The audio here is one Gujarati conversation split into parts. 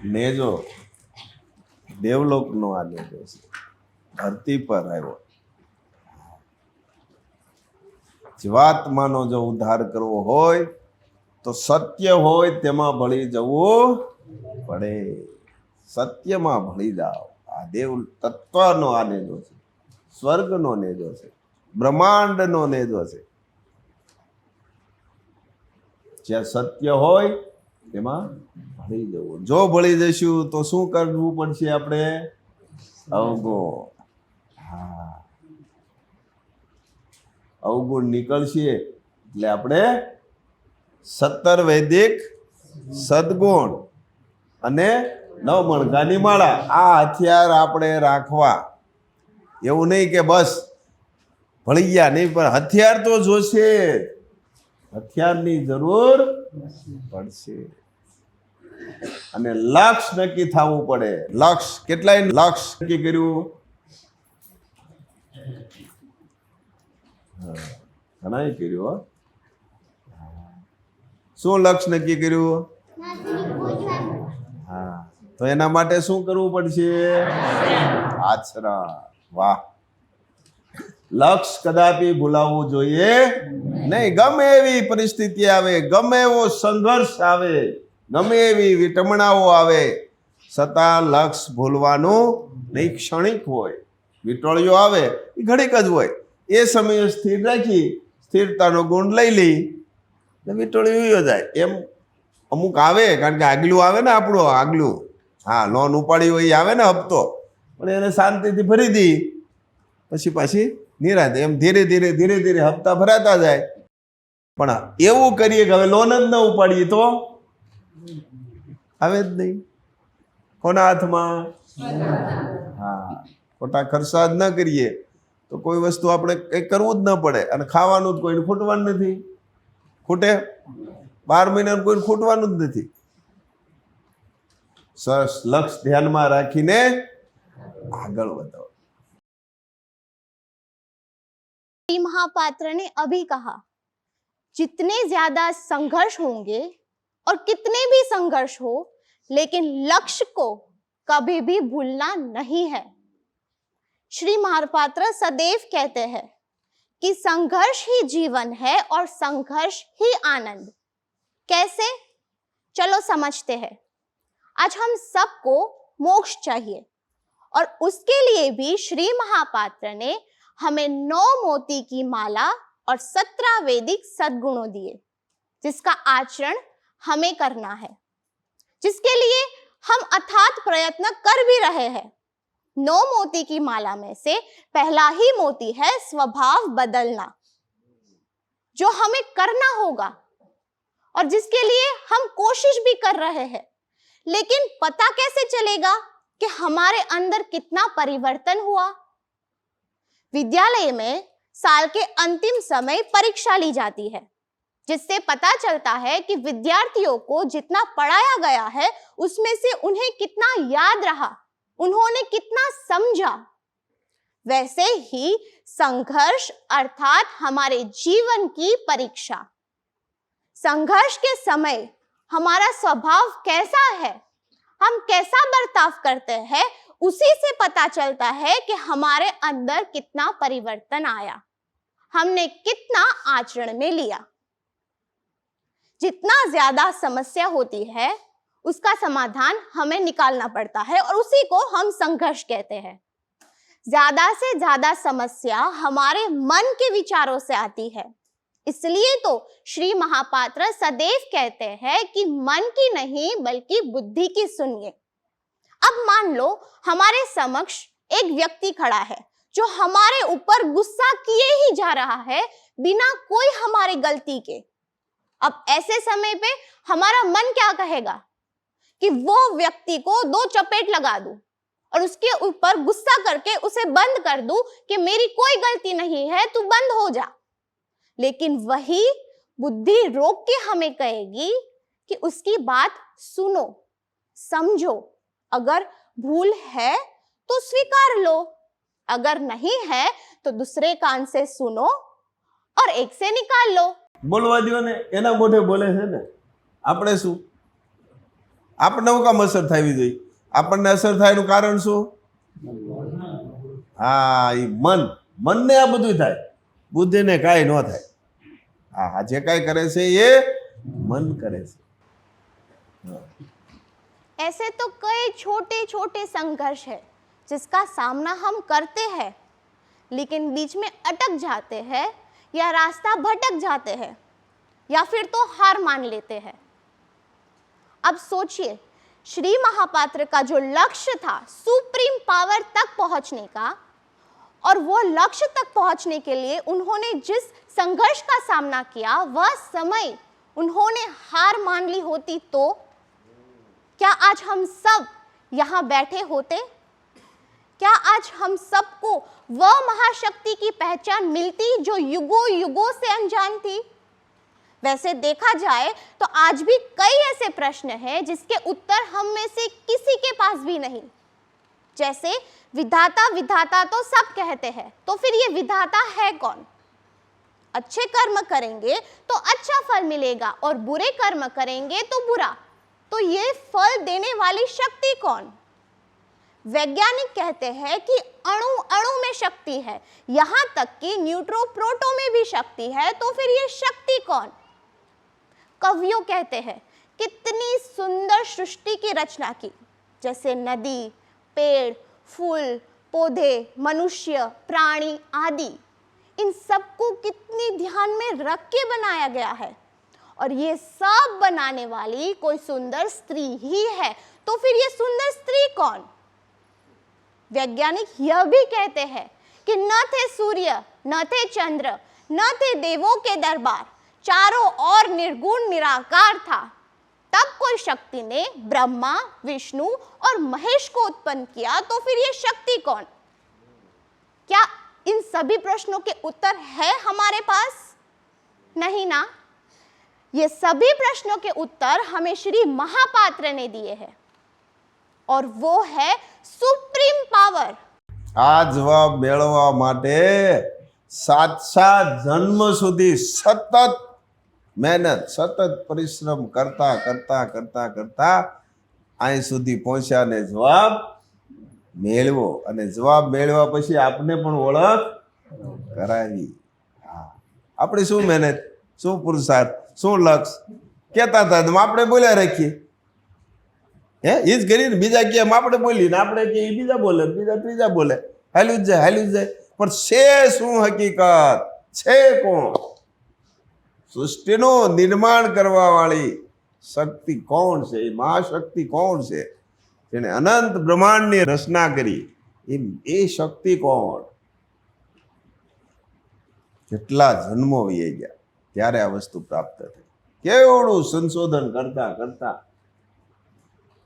નેજો દેવલોકનો આ નેજો છે, ધરતી પર આવ્યો. જીવાત્માનો જો ઉદ્ધાર કરવો હોય તો સત્ય હોય તેમાં ભળી જવું પડે. સત્યમાં ભળી જાઓ. આ દેવ તત્વનો આ નેજો છે, સ્વર્ગનો નેજો છે, બ્રહ્માંડનો નેજો છે. જ્યાં સત્ય હોય તેમાં ભળી જવું. જો ભળી જશું તો શું કરવું પડશે? આપણે અવગુણ. હા, અવગુણ નીકળશે એટલે આપણે 17 વૈદિક સદગુણ અને 9 મણકાની માળા આ હથિયાર આપણે રાખવા. એવું નહીં કે બસ ભળી ગયા નહીં, પણ હથિયાર તો જોશે. હથિયારની જરૂર પડશે અને લક્ષ્ય નક્કી થવું પડે. લક્ષ્ય કેટલાય લક્ષ્ય નક્કી કર્યું? ઘણાય કર્યું. શું લક્ષ્ય નક્કી કર્યું? હા, તો એના માટે શું કરવું પડશે? આચરણ. વાહ! લક્ષ્ય કદાપી ભૂલાવવું જોઈએ નહીં. ગમે એવી પરિસ્થિતિ આવે, ગમે એવો સંઘર્ષ આવે, ગમે એવી વિટમણાઓ આવે, છતાં લક્ષ્ય ભૂલવાનું નહીં. ક્ષણિક હોય, વિટોળીઓ આવે એ ઘડીક જ હોય. એ સમયે સ્થિર રાખી સ્થિરતાનો ગુણ લઈ લઈ વિટોળીઓ જાય. એમ અમુક આવે, કારણ કે આગલું આવે ને આપણું આગલું, હા, લોન ઉપાડી હોય એ આવે ને હપ્તો, પણ એને શાંતિથી ભરી દી પછી પાછી નિરાંત. એમ ધીરે ધીરે ધીરે ધીરે હપ્તા ભરાતા જાય. પણ એવું કરીએ કે હવે લોન જ ન ઉપાડીએ તો આવે જ નહીં. કોના હાથમાં? હા, ખોટા ખર્ચા જ ન કરીએ તો કોઈ વસ્તુ આપણે કંઈ કરવું જ ન પડે. અને ખાવાનું જ કોઈને ખૂટવાનું નથી. ખૂટે? 12 મહિનાનું કોઈને ખૂટવાનું જ નથી. સરસ. લક્ષ્ય ધ્યાનમાં રાખીને આગળ વધો. महापात्र ने अभी कहा, जितने ज्यादा संघर्ष होंगे और कितने भी संघर्ष हो, लेकिन लक्ष्य को कभी भी भूलना नहीं है. श्री महापात्र सदैव कहते हैं कि संघर्ष ही जीवन है और संघर्ष ही आनंद. कैसे? चलो समझते हैं. आज हम सबको मोक्ष चाहिए और उसके लिए भी श्री महापात्र ने हमें 9 मोती की माला और 17 वैदिक सद्गुणों दिए, जिसका आचरण हमें करना है, जिसके लिए हम अथात प्रयत्न कर भी रहे हैं. 9 मोती की माला में से पहला ही मोती है स्वभाव बदलना, जो हमें करना होगा और जिसके लिए हम कोशिश भी कर रहे हैं. लेकिन पता कैसे चलेगा कि हमारे अंदर कितना परिवर्तन हुआ? विद्यालय में साल के अंतिम समय परीक्षा ली जाती है, जिससे पता चलता है कि विद्यार्थियों को जितना पढ़ाया गया है उसमें से उन्हें कितना याद रहा, उन्होंने कितना समझा. वैसे ही संघर्ष अर्थात हमारे जीवन की परीक्षा. संघर्ष के समय हमारा स्वभाव कैसा है, हम कैसा बर्ताव करते हैं, उसी से पता चलता है कि हमारे अंदर कितना परिवर्तन आया, हमने कितना आचरण में लिया. जितना ज्यादा समस्या होती है उसका समाधान हमें निकालना पड़ता है और उसी को हम संघर्ष कहते हैं. ज्यादा से ज्यादा समस्या हमारे मन के विचारों से आती है. इसलिए तो श्री महापात्र सदैव कहते हैं कि मन की नहीं बल्कि बुद्धि की सुनिए. अब मान लो हमारे समक्ष एक व्यक्ति खड़ा है जो हमारे ऊपर गुस्सा किए ही जा रहा है बिना कोई हमारी गलती के. अब ऐसे समय पे हमारा मन क्या कहेगा कि वो व्यक्ति को 2 चपेट लगा दूं और उसके ऊपर गुस्सा करके उसे बंद कर दूं कि मेरी कोई गलती नहीं है, तू बंद हो जा. लेकिन वही बुद्धि रोक के हमें कहेगी कि उसकी बात सुनो, समझो, अगर भूल है तो स्वीकार लो, अगर नहीं है तो दूसरे कान से सुनो और एक से निकाल लो. બોલવા દો ને, એના મોઢે બોલે છે ને, આપણે શું? આપણને હું કામ અસર થવી જોઈએ? આપણને અસર થાય એનું કારણ શું? હા, એ મનને આ બધું થાય, બુદ્ધિને કાંઈ ન થાય. હા, જે કાંઈ કરે છે એ મન કરે છે. ऐसे तो कई छोटे छोटे संघर्ष है जिसका सामना हम करते हैं लेकिन बीच में अटक जाते हैं या रास्ता भटक जाते हैं या फिर तो हार मान लेते हैं. अब सोचिए, श्री महापात्र का जो लक्ष्य था सुप्रीम पावर तक पहुंचने का, और वो लक्ष्य तक पहुंचने के लिए उन्होंने जिस संघर्ष का सामना किया, वह समय उन्होंने हार मान ली होती तो क्या आज हम सब यहाँ बैठे होते? क्या आज हम सबको वह महाशक्ति की पहचान मिलती जो युगों युगों से अनजान थी? वैसे देखा जाए तो आज भी कई ऐसे प्रश्न हैं जिसके उत्तर हम में से किसी के पास भी नहीं. जैसे विधाता विधाता तो सब कहते हैं, तो फिर ये विधाता है कौन? अच्छे कर्म करेंगे तो अच्छा फल मिलेगा और बुरे कर्म करेंगे तो बुरा. तो ये फल देने वाली शक्ति कौन? वैज्ञानिक कहते हैं कि अणु अणु में शक्ति है, यहाँ तक कि न्यूट्रो प्रोटो में भी शक्ति है. तो फिर ये शक्ति कौन? कवियों कहते हैं कितनी सुंदर सृष्टि की रचना की, जैसे नदी, पेड़, फूल, पौधे, मनुष्य, प्राणी आदि, इन सबको कितनी ध्यान में रख के बनाया गया है. और ये सब बनाने वाली कोई सुंदर स्त्री ही है. तो फिर ये सुंदर स्त्री कौन? वैज्ञानिक यह भी कहते हैं कि न थे सूर्य, न थे चंद्र, न थे देवों के दरबार, चारों ओर निर्गुण निराकार था. तब कोई शक्ति ने ब्रह्मा, विष्णु और महेश को उत्पन्न किया. तो फिर ये शक्ति कौन? क्या इन सभी प्रश्नों के उत्तर है हमारे पास? नहीं ना. ये सभी प्रश्नों के उत्तर हमें श्री महापात्र ने दिए हैं, और वो है सुप्रीम पावर. આ જવાબ મેળવવા માટે 7 જન્મ સુધી સતત મહેનત, સતત પરિશ્રમ કરતા કરતા કરતા કરતા અહીં સુધી પહોંચ્યા ને જવાબ મેળવો, અને જવાબ મેળવ્યા પછી આપને પણ ઓળખ કરાવી. હા, આપણી શું મહેનત, શું પુરુષાર્થ, શું લક્ષ કહેતા હતા આપણે બોલ્યા રાખીએ. હે, એ જ કરીને બીજા કેમ આપણે બોલીએ ને આપણે કે બીજા બોલે, બીજા ત્રીજા બોલે, હાલ્યું જ જાય. પણ છે શું હકીકત? છે કોણ? સૃષ્ટિનું નિર્માણ કરવા વાળી શક્તિ કોણ છે? એ મહાશક્તિ કોણ છે જેને અનંત બ્રહ્માંડની રચના કરી? એ શક્તિ કોણ? કેટલા જન્મો વહી ગયા ત્યારે આ વસ્તુ પ્રાપ્ત થઈ. કેવડું સંશોધન કરતા કરતા,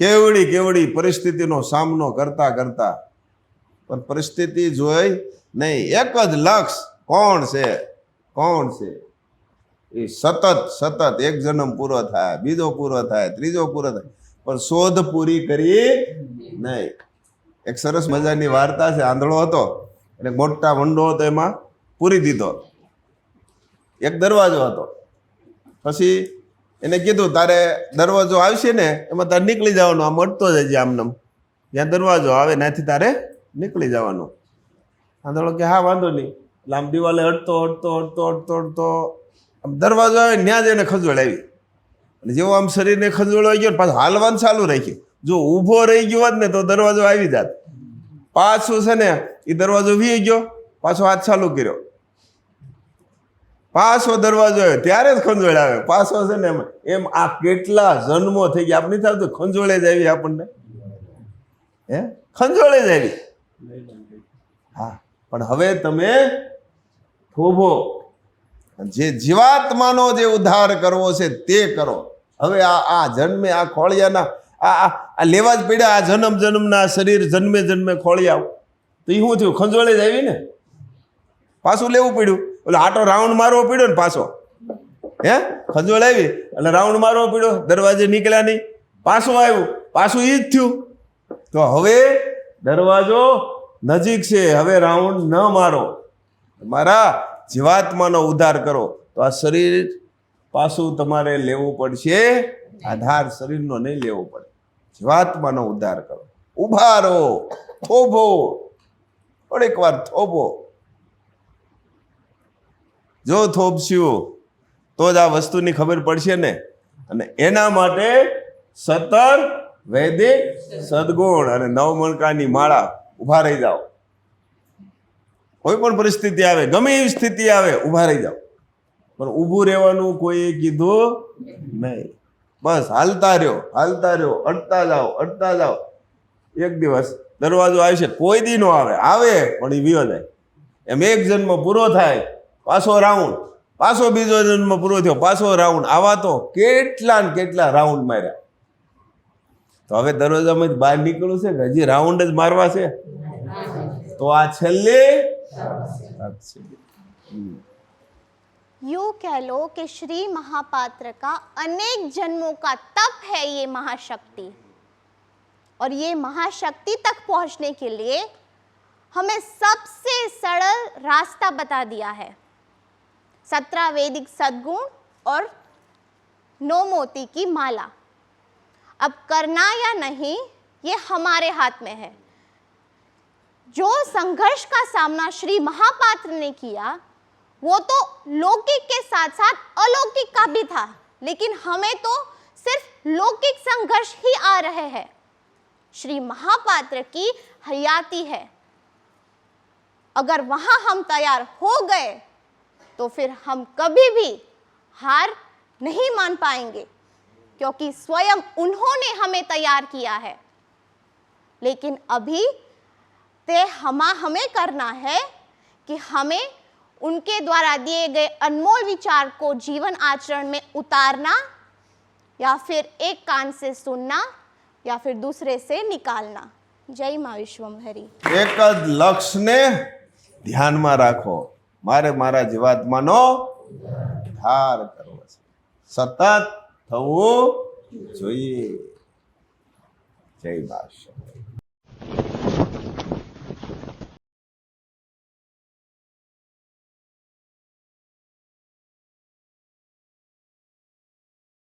કેવડી કેવડી પરિસ્થિતિનો સામનો કરતા કરતા, પણ પરિસ્થિતિ જોઈ નહીં. એક જ લક્ષ, કોણ છે? કોણ છે? એ સતત સતત એક જન્મ પૂરો થાય, બીજો પૂરો થાય, ત્રીજો પૂરો થાય, પણ શોધ પૂરી કરી નહીં. એક સરસ મજાની વાર્તા છે. આંધળો હતો એટલે મોટા વંડો હતો, એમાં પૂરી દીધો. એક દરવાજો હતો. પછી એને કીધું તારે દરવાજો આવશે ને એમાં તારે નીકળી જવાનું, આમ અડતો જાય આમનામ, જ્યાં દરવાજો આવે ત્યાંથી તારે નીકળી જવાનું. આંધળો કે હા વાંધો નહીં. એટલે આમ દિવાલે અડતો અડતો અડતો અડતો અડતો આમ દરવાજો આવે ત્યાં જ એને ખંજોળ આવી. અને જેવો આમ શરીરને ખંજોળ આવી ગયો પાછું હાલવાનું ચાલુ રાખ્યું. જો ઊભો રહી ગયો હોત ને તો દરવાજો આવી જાત. પાછું છે ને એ દરવાજો વી ગયો, પાછો હાથ ચાલુ કર્યો, પાછો દરવાજો આવ્યો, ત્યારે જ ખંજોળ આવે. પાછો છે ને એમ આ કેટલા જન્મો થઈ ગયા. આપણે નથી આવતું ખંજોળે જ આવી આપણને? હે, ખંજોળે જ આવી. હા, પણ હવે તમે થોભો, જે જીવાત્માનો જે ઉદ્ધાર કરવો છે તે કરો. હવે આ જન્મે આ ખોળિયાના આ લેવા જ પડ્યા. આ જન્મ જન્મના શરીર જન્મે જન્મે ખોળિયા, તો એ શું થયું? ખંજોળે જ આવી ને. પાછું લેવું પડ્યું. એટલે આટો રાઉન્ડ મારવો પડ્યો ને પાછો. હે, ખંજોળ આવી એટલે રાઉન્ડ મારવો પડ્યો, દરવાજે નીકળ્યા નહીં, પાછું આવ્યું, પાછું એ જ થયું. તો હવે દરવાજો નજીક છે, હવે રાઉન્ડ ન મારો, મારા જીવાત્માનો ઉદ્ધાર કરો. તો આ શરીર પાછું તમારે લેવું પડશે. આધાર શરીરનો નહીં લેવો પડે. જીવાત્માનો ઉદ્ધાર કરો. ઊભા રહો, થોભો, થોડીક વાર થોભો. જો થોભશું તો જ આ વસ્તુની ખબર પડશે ને. અને એના માટે 17 વૈદિક સદગુણ અને 9 મણકાની માળા. ઊભા રહી જાઓ. કોઈ પણ પરિસ્થિતિ આવે, ગમે એવી સ્થિતિ આવે, ઊભા રહી જાઓ. પણ ઊભું રહેવાનું કોઈ કીધું નહીં. બસ હાલતા રહ્યો, અડતા જાઓ. એક દિવસ દરવાજો આવશે, કોઈ દી નો આવે પણ એ વિયો જાય. એમ એક જન્મ પૂરો થાય, પાછો રાઉન્ડ, પાછો બીજો જન્મ પૂરો થયો, પાછો રાઉન્ડ. આવા તો કેટલા ને કેટલા રાઉન્ડ માર્યા. તો હવે દરવાજામાં બહાર નીકળવું છે કે હજી રાઉન્ડ જ મારવા છે? તો આ છેલ્લી यूं कह लो कि श्री महापात्र का अनेक जन्मों का तप है ये महाशक्ति, और ये महाशक्ति तक पहुंचने के लिए हमें सबसे सरल रास्ता बता दिया है. 17 वैदिक सद्गुण और 9 मोती की माला. अब करना या नहीं ये हमारे हाथ में है. जो संघर्ष का सामना श्री महापात्र ने किया वो तो लौकिक के साथ साथ अलौकिक का भी था, लेकिन हमें तो सिर्फ लौकिक संघर्ष ही आ रहे हैं. श्री महापात्र की हयाती है. अगर वहां हम तैयार हो गए तो फिर हम कभी भी हार नहीं मान पाएंगे, क्योंकि स्वयं उन्होंने हमें तैयार किया है. लेकिन अभी हमें करना है कि हमें उनके द्वारा दिए गए अनमोल विचार को जीवन आचरण में उतारना, या फिर एक कान से सुनना या फिर दूसरे से निकालना. जय मां विश्वम्भरी. એક જ લક્ષ્યને ધ્યાનમાં રાખો. મારા જીવાત્માનો ઉદ્ધાર કરવો છે. સતત થવું જોઈએ. જય મા.